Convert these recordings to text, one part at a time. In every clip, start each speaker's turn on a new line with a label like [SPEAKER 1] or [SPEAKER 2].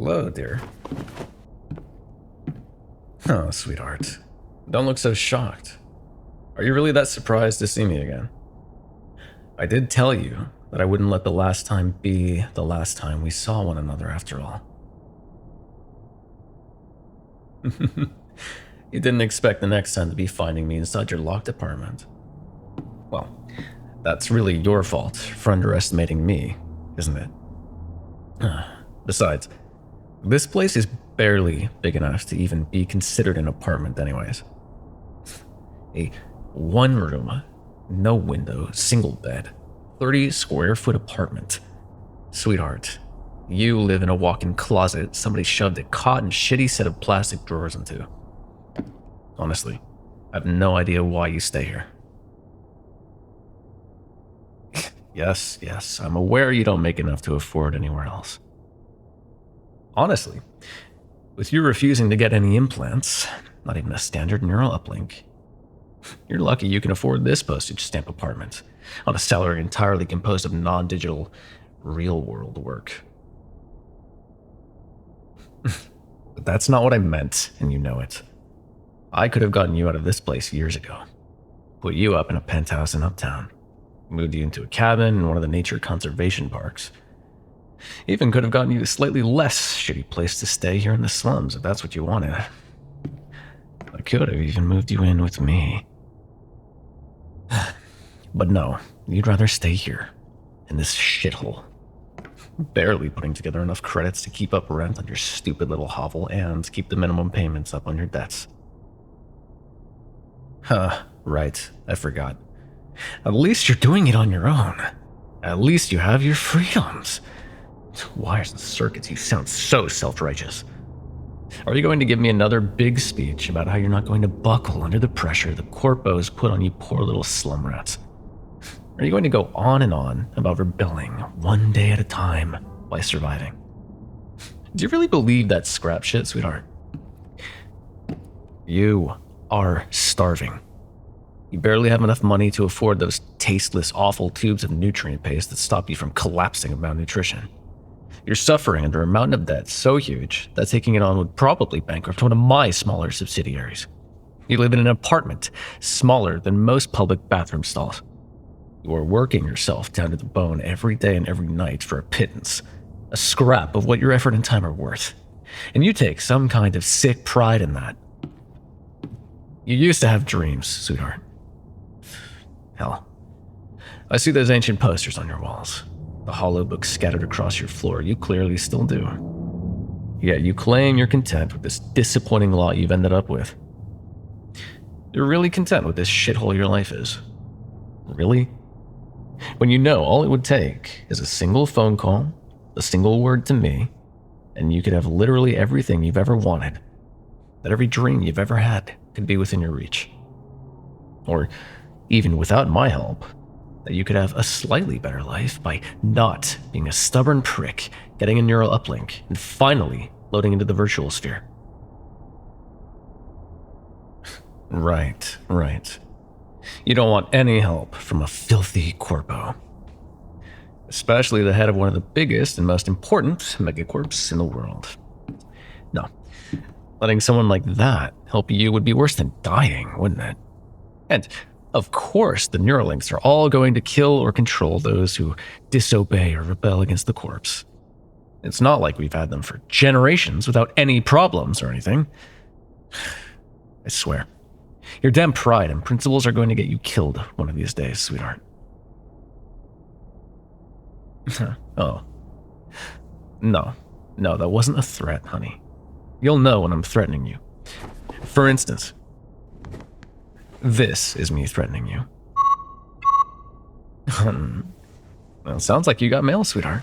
[SPEAKER 1] Hello, dear. Oh, sweetheart. Don't look so shocked. Are you really that surprised to see me again? I did tell you that I wouldn't let the last time be the last time we saw one another after all. You didn't expect the next time to be finding me inside your locked apartment. Well, that's really your fault for underestimating me, isn't it? Besides, this place is barely big enough to even be considered an apartment anyways. A one-room, no window, single bed, 30 square foot apartment. Sweetheart, you live in a walk-in closet somebody shoved a cotton shitty set of plastic drawers into. Honestly, I have no idea why you stay here. Yes, I'm aware you don't make enough to afford anywhere else. Honestly, with you refusing to get any implants, not even a standard neural uplink, you're lucky you can afford this postage stamp apartment on a salary entirely composed of non-digital, real-world work. But that's not what I meant, and you know it. I could have gotten you out of this place years ago, put you up in a penthouse in Uptown, moved you into a cabin in one of the nature conservation parks. Even could have gotten you a slightly less shitty place to stay here in the slums if that's what you wanted. I could have even moved you in with me. But no, you'd rather stay here, in this shithole. Barely putting together enough credits to keep up rent on your stupid little hovel and keep the minimum payments up on your debts. Right, I forgot. At least you're doing it on your own. At least you have your freedoms. Wires and circuits, you sound so self-righteous. Are you going to give me another big speech about how you're not going to buckle under the pressure the Corpos put on you poor little slum rats? Are you going to go on and on about rebelling one day at a time by surviving? Do you really believe that scrap shit, sweetheart? You are starving. You barely have enough money to afford those tasteless, awful tubes of nutrient paste that stop you from collapsing of malnutrition. You're suffering under a mountain of debt so huge that taking it on would probably bankrupt one of my smaller subsidiaries. You live in an apartment smaller than most public bathroom stalls. You are working yourself down to the bone every day and every night for a pittance, a scrap of what your effort and time are worth. And you take some kind of sick pride in that. You used to have dreams, sweetheart. Hell, I see those ancient posters on your walls, the hollow books scattered across your floor. You clearly still do. Yet you claim you're content with this disappointing lot you've ended up with. You're really content with this shithole your life is. Really? When you know all it would take is a single phone call, a single word to me, and you could have literally everything you've ever wanted, that every dream you've ever had could be within your reach. Or, even without my help, that you could have a slightly better life by not being a stubborn prick, getting a neural uplink, and finally loading into the virtual sphere. Right. You don't want any help from a filthy corpo. Especially the head of one of the biggest and most important megacorps in the world. No, letting someone like that help you would be worse than dying, wouldn't it? And, of course, the Neuralinks are all going to kill or control those who disobey or rebel against the corpse. It's not like we've had them for generations without any problems or anything. I swear. Your damn pride and principles are going to get you killed one of these days, sweetheart. Oh. No, that wasn't a threat, honey. You'll know when I'm threatening you. For instance, this is me threatening you. Well, it sounds like you got mail, sweetheart.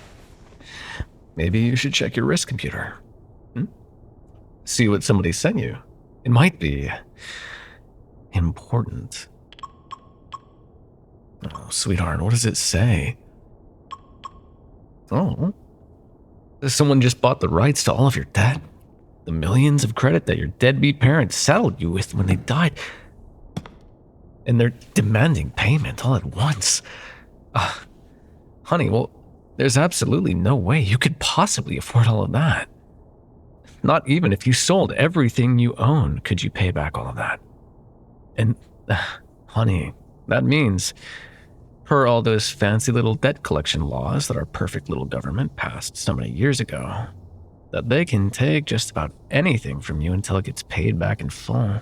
[SPEAKER 1] Maybe you should check your wrist computer. See what somebody sent you. It might be important. Oh, sweetheart, what does it say? Oh, someone just bought the rights to all of your debt. The millions of credit that your deadbeat parents saddled you with when they died. And they're demanding payment all at once. Honey, well, there's absolutely no way you could possibly afford all of that. not even if you sold everything you own could you pay back all of that. And, honey, that means, per all those fancy little debt collection laws that our perfect little government passed so many years ago, that they can take just about anything from you until it gets paid back in full.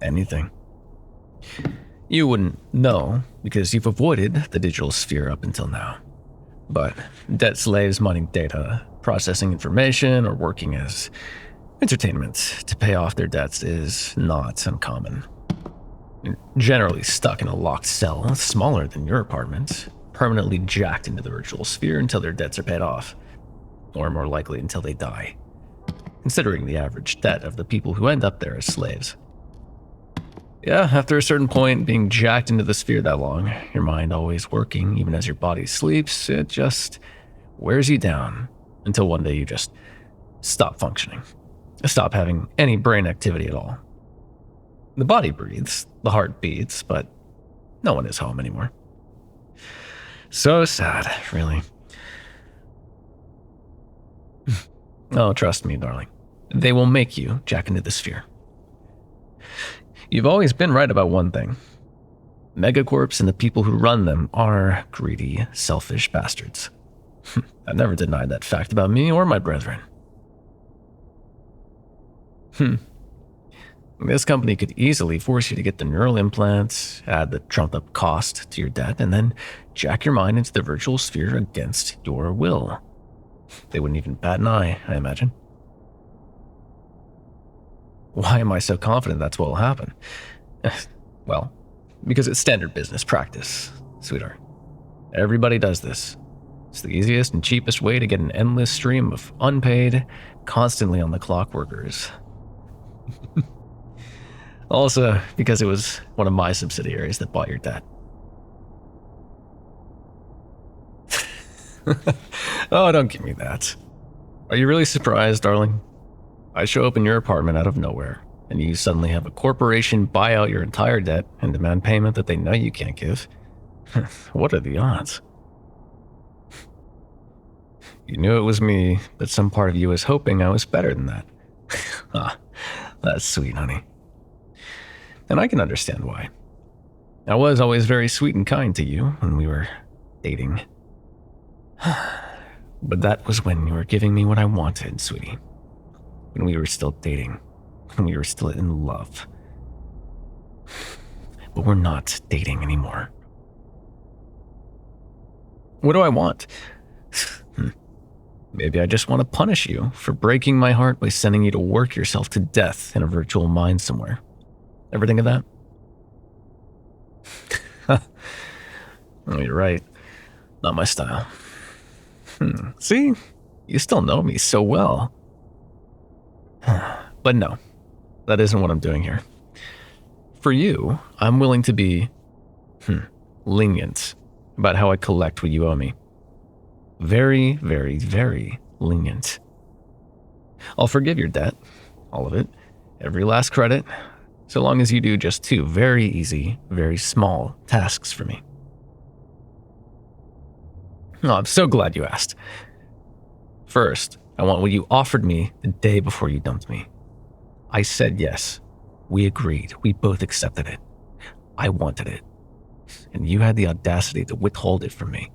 [SPEAKER 1] Anything. You wouldn't know because you've avoided the digital sphere up until now. But debt slaves mining data, processing information, or working as entertainment to pay off their debts is not uncommon. You're generally stuck in a locked cell smaller than your apartment, permanently jacked into the virtual sphere until their debts are paid off, or more likely until they die, considering the average debt of the people who end up there as slaves. Yeah, after a certain point, being jacked into the sphere that long, your mind always working even as your body sleeps, it just wears you down until one day you just stop functioning, stop having any brain activity at all. The body breathes, the heart beats, but no one is home anymore. So sad, really. Oh, trust me, darling. They will make you jack into the sphere. You've always been right about one thing. Megacorps and the people who run them are greedy, selfish bastards. I never denied that fact about me or my brethren. This company could easily force you to get the neural implants, add the trumped-up cost to your debt, and then jack your mind into the virtual sphere against your will. They wouldn't even bat an eye, I imagine. Why am I so confident that's what will happen? Well, because it's standard business practice, sweetheart. Everybody does this. It's the easiest and cheapest way to get an endless stream of unpaid, constantly on the clock workers. Also, because it was one of my subsidiaries that bought your debt. Oh, don't give me that. Are you really surprised, darling? I show up in your apartment out of nowhere, and you suddenly have a corporation buy out your entire debt and demand payment that they know you can't give. What are the odds? You knew it was me, but some part of you was hoping I was better than that. Ah, that's sweet, honey. And I can understand why. I was always very sweet and kind to you when we were dating. But that was when you were giving me what I wanted, sweetie. When we were still dating. When we were still in love. But we're not dating anymore. What do I want? Maybe I just want to punish you for breaking my heart by sending you to work yourself to death in a virtual mine somewhere. Ever think of that? Oh, you're right. Not my style. See? You still know me so well. But no, that isn't what I'm doing here. For you, I'm willing to be lenient about how I collect what you owe me. Very, very, very lenient. I'll forgive your debt, all of it, every last credit, so long as you do just 2 very easy, very small tasks for me. Oh, I'm so glad you asked. First, I want what you offered me the day before you dumped me. I said yes. We agreed. We both accepted it. I wanted it. And you had the audacity to withhold it from me.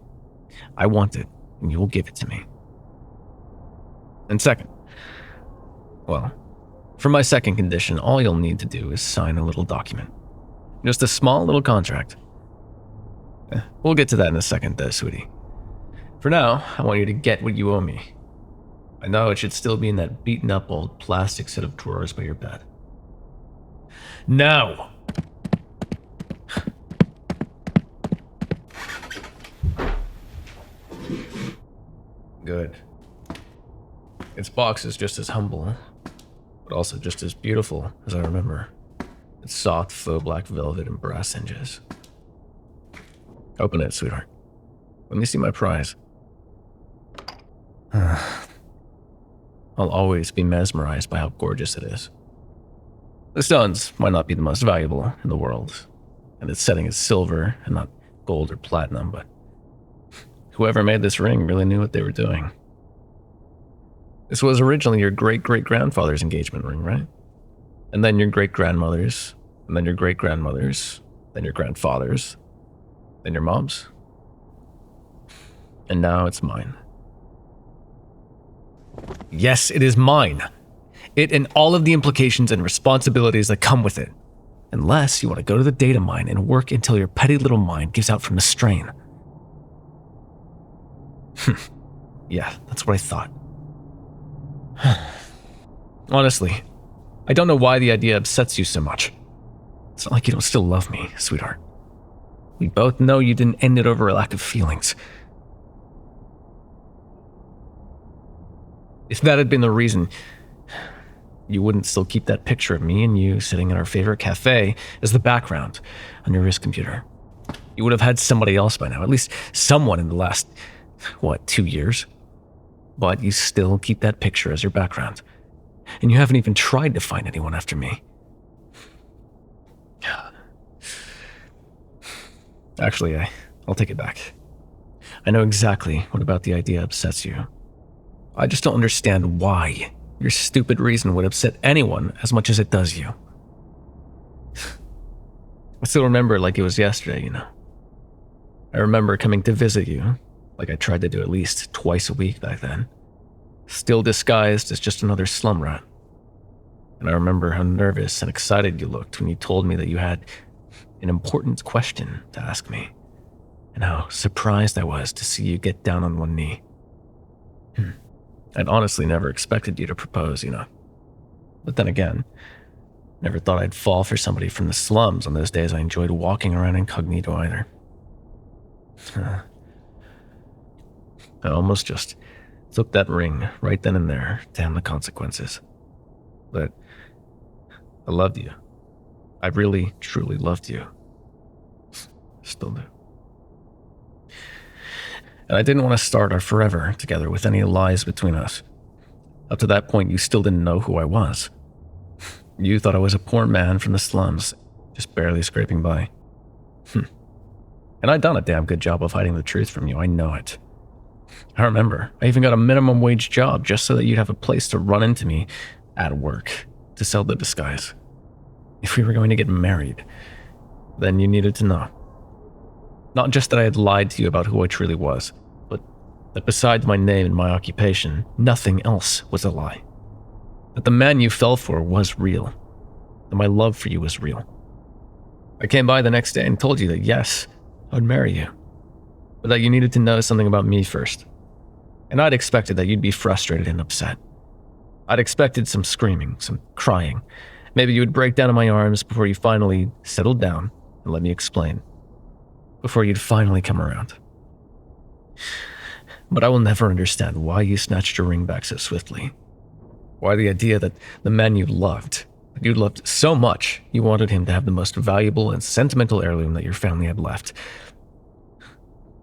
[SPEAKER 1] I want it, and you will give it to me. And second, well, for my second condition, all you'll need to do is sign a little document. Just a small little contract. We'll get to that in a second, though, sweetie. For now, I want you to get what you owe me. I know it should still be in that beaten-up old plastic set of drawers by your bed. Now! Good. Its box is just as humble, but also just as beautiful as I remember. Its soft faux black velvet and brass hinges. Open it, sweetheart. Let me see my prize. I'll always be mesmerized by how gorgeous it is. The stones might not be the most valuable in the world, and its setting is silver and not gold or platinum, but Whoever made this ring really knew what they were doing. This was originally your great-great-grandfather's engagement ring, right? And then your great-grandmother's, and then your great-grandmother's, then your grandfather's, then your mom's. And now it's mine. Yes, it is mine. It and all of the implications and responsibilities that come with it. Unless you want to go to the data mine and work until your petty little mind gives out from the strain. Yeah, that's what I thought. Honestly, I don't know why the idea upsets you so much. It's not like you don't still love me, sweetheart. We both know you didn't end it over a lack of feelings. If that had been the reason, you wouldn't still keep that picture of me and you sitting in our favorite cafe as the background on your wrist computer. You would have had somebody else by now, at least someone in the last, 2 years? But you still keep that picture as your background. And you haven't even tried to find anyone after me. Actually, I'll take it back. I know exactly what about the idea upsets you. I just don't understand why your stupid reason would upset anyone as much as it does you. I still remember it like it was yesterday, you know. I remember coming to visit you, like I tried to do at least twice a week back then, still disguised as just another slum rat. And I remember how nervous and excited you looked when you told me that you had an important question to ask me, and how surprised I was to see you get down on one knee. I'd honestly never expected you to propose, you know. But then again, never thought I'd fall for somebody from the slums on those days I enjoyed walking around incognito either. I almost just took that ring right then and there, damn the consequences. But I loved you. I really, truly loved you. Still do. And I didn't want to start our forever together with any lies between us. Up to that point, you still didn't know who I was. You thought I was a poor man from the slums, just barely scraping by. And I'd done a damn good job of hiding the truth from you, I know it. I remember, I even got a minimum wage job just so that you'd have a place to run into me at work to sell the disguise. If we were going to get married, then you needed to know. Not just that I had lied to you about who I truly was, but that besides my name and my occupation, nothing else was a lie. That the man you fell for was real. That my love for you was real. I came by the next day and told you that yes, I would marry you, but that you needed to know something about me first. And I'd expected that you'd be frustrated and upset. I'd expected some screaming, some crying. Maybe you would break down in my arms before you finally settled down and let me explain. Before you'd finally come around. But I will never understand why you snatched your ring back so swiftly. Why the idea that the man you loved so much, you wanted him to have the most valuable and sentimental heirloom that your family had left.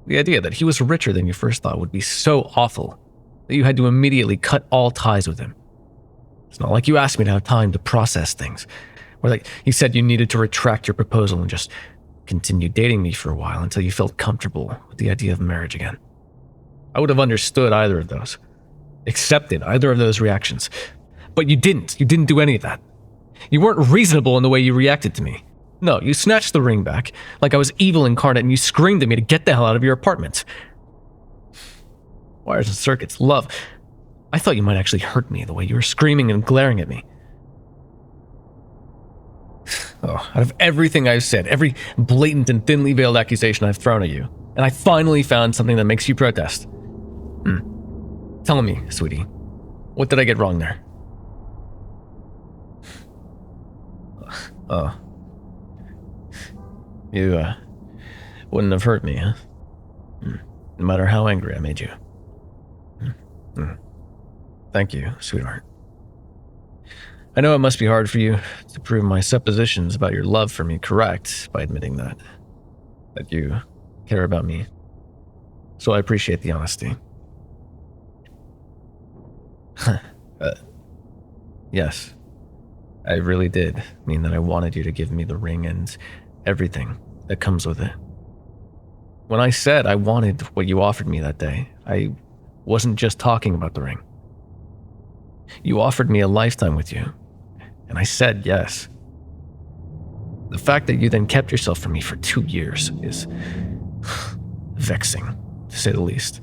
[SPEAKER 1] The idea that he was richer than you first thought would be so awful that you had to immediately cut all ties with him. It's not like you asked me to have time to process things, or like you said you needed to retract your proposal and just continue dating me for a while until you felt comfortable with the idea of marriage again. I would have understood either of those, accepted either of those reactions. But you didn't. You didn't do any of that. You weren't reasonable in the way you reacted to me. No, you snatched the ring back like I was evil incarnate and you screamed at me to get the hell out of your apartment. Wires and circuits, love. I thought you might actually hurt me the way you were screaming and glaring at me. Oh, out of everything I've said, every blatant and thinly veiled accusation I've thrown at you, and I finally found something that makes you protest. Tell me, sweetie, what did I get wrong there? You, wouldn't have hurt me, huh? No matter how angry I made you. Thank you, sweetheart. I know it must be hard for you to prove my suppositions about your love for me correct by admitting that you care about me. So I appreciate the honesty. Yes, I really did mean that I wanted you to give me the ring and everything that comes with it. When I said I wanted what you offered me that day, I wasn't just talking about the ring. You offered me a lifetime with you, and I said yes. The fact that you then kept yourself from me for 2 years is vexing, to say the least.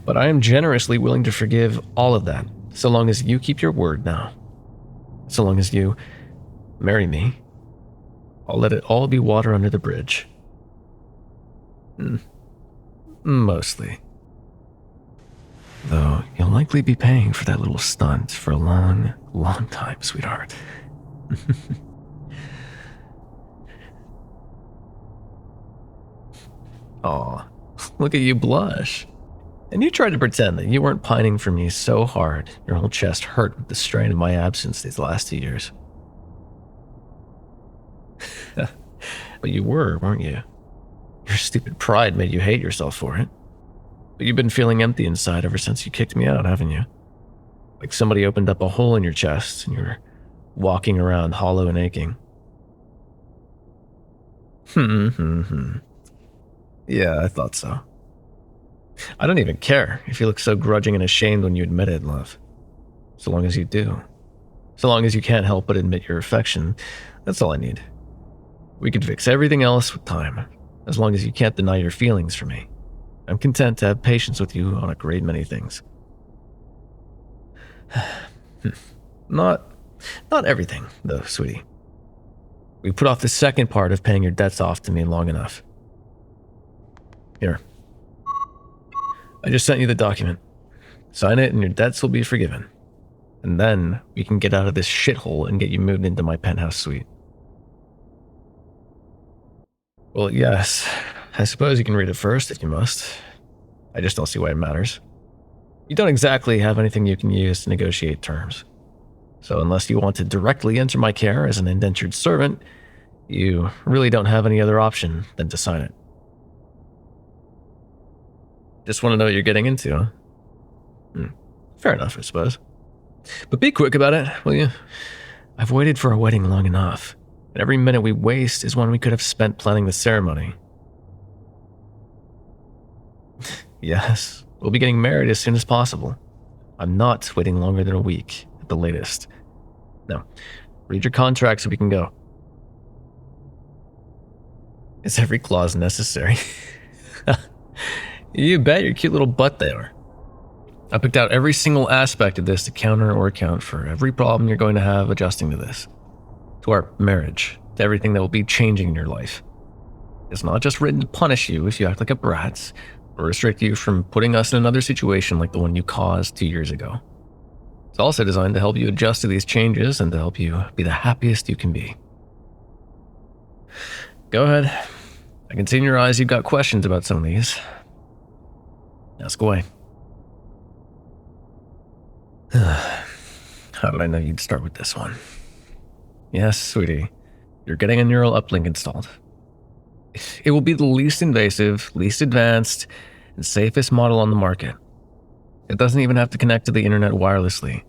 [SPEAKER 1] But I am generously willing to forgive all of that, so long as you keep your word now. So long as you marry me, I'll let it all be water under the bridge. Mostly. Though you'll likely be paying for that little stunt for a long, long time, sweetheart. Aw, look at you blush. And you tried to pretend that you weren't pining for me so hard your whole chest hurt with the strain of my absence these last 2 years. But you were, weren't you? Your stupid pride made you hate yourself for it. But you've been feeling empty inside ever since you kicked me out, haven't you? Like somebody opened up a hole in your chest and you're walking around hollow and aching. Yeah, I thought so. I don't even care if you look so grudging and ashamed when you admit it, love. So long as you do. So long as you can't help but admit your affection, that's all I need. We can fix everything else with time, as long as you can't deny your feelings for me. I'm content to have patience with you on a great many things. Not everything, though, sweetie. We put off the second part of paying your debts off to me long enough. Here. I just sent you the document. Sign it and your debts will be forgiven. And then we can get out of this shithole and get you moved into my penthouse suite. Well, yes. I suppose you can read it first if you must. I just don't see why it matters. You don't exactly have anything you can use to negotiate terms. So unless you want to directly enter my care as an indentured servant, you really don't have any other option than to sign it. Just want to know what you're getting into, huh? Fair enough, I suppose. But be quick about it, will you? I've waited for a wedding long enough, and every minute we waste is one we could have spent planning the ceremony. Yes, we'll be getting married as soon as possible. I'm not waiting longer than a week, at the latest. Now, read your contract so we can go. Is every clause necessary? You bet your cute little butt they are. I picked out every single aspect of this to counter or account for every problem you're going to have adjusting to this. To our marriage, to everything that will be changing in your life. It's not just written to punish you if you act like a brat, or restrict you from putting us in another situation like the one you caused 2 years ago. It's also designed to help you adjust to these changes and to help you be the happiest you can be. Go ahead. I can see in your eyes you've got questions about some of these. Ask away. How did I know you'd start with this one? Yes, sweetie. You're getting a neural uplink installed. It will be the least invasive, least advanced, and safest model on the market. It doesn't even have to connect to the internet wirelessly.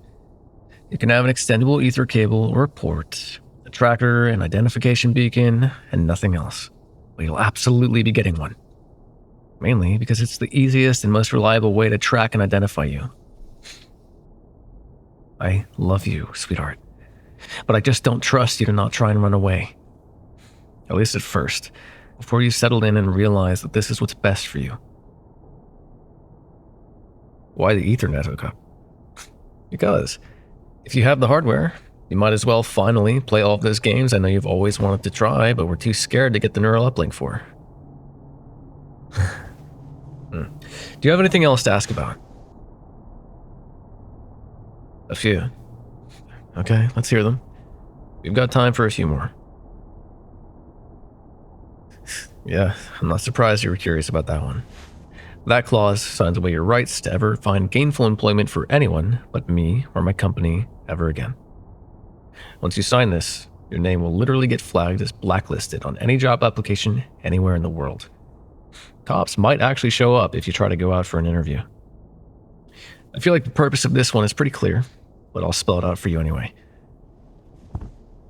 [SPEAKER 1] You can have an extendable ether cable or a port, a tracker, an identification beacon, and nothing else. But you'll absolutely be getting one. Mainly because it's the easiest and most reliable way to track and identify you. I love you, sweetheart. But I just don't trust you to not try and run away. At least at first, before you settled in and realize that this is what's best for you. Why the Ethernet hookup? Because if you have the hardware, you might as well finally play all of those games I know you've always wanted to try, but were too scared to get the neural uplink for. Do you have anything else to ask about? A few. Okay, let's hear them. We've got time for a few more. Yeah, I'm not surprised you were curious about that one. That clause signs away your rights to ever find gainful employment for anyone but me or my company ever again. Once you sign this, your name will literally get flagged as blacklisted on any job application anywhere in the world. Cops might actually show up if you try to go out for an interview. I feel like the purpose of this one is pretty clear, but I'll spell it out for you anyway.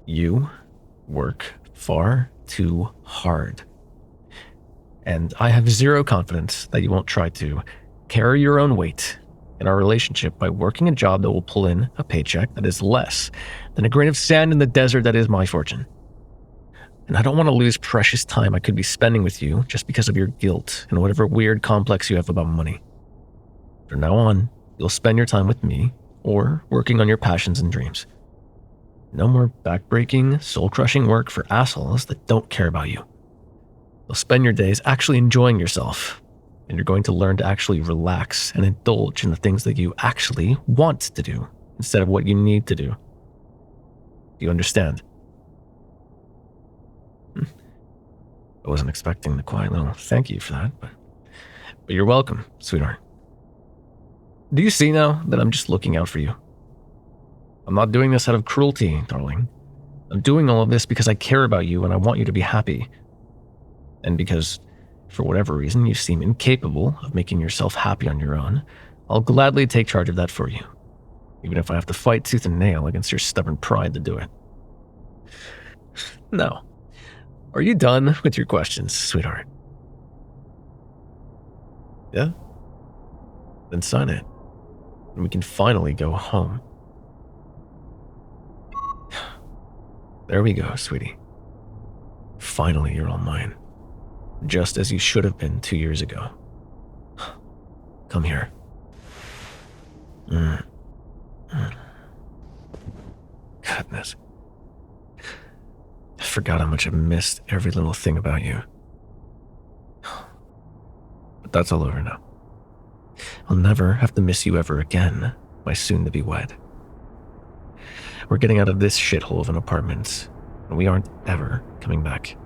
[SPEAKER 1] You work far too hard. And I have zero confidence that you won't try to carry your own weight in our relationship by working a job that will pull in a paycheck that is less than a grain of sand in the desert that is my fortune. And I don't want to lose precious time I could be spending with you just because of your guilt and whatever weird complex you have about money. From now on, you'll spend your time with me or working on your passions and dreams. No more backbreaking, soul-crushing work for assholes that don't care about you. You'll spend your days actually enjoying yourself, and you're going to learn to actually relax and indulge in the things that you actually want to do instead of what you need to do. Do you understand? I wasn't expecting the quiet little thank you for that, but you're welcome, sweetheart. Do you see now that I'm just looking out for you? I'm not doing this out of cruelty, darling. I'm doing all of this because I care about you and I want you to be happy. And because, for whatever reason, you seem incapable of making yourself happy on your own, I'll gladly take charge of that for you, even if I have to fight tooth and nail against your stubborn pride to do it. Now, are you done with your questions, sweetheart? Yeah? Then sign it, and we can finally go home. There we go, sweetie. Finally, you're all mine. Just as you should have been 2 years ago. Come here. Goodness. I forgot how much I missed every little thing about you. But that's all over now. I'll never have to miss you ever again, my soon-to-be wed. We're getting out of this shithole of an apartment, and we aren't ever coming back.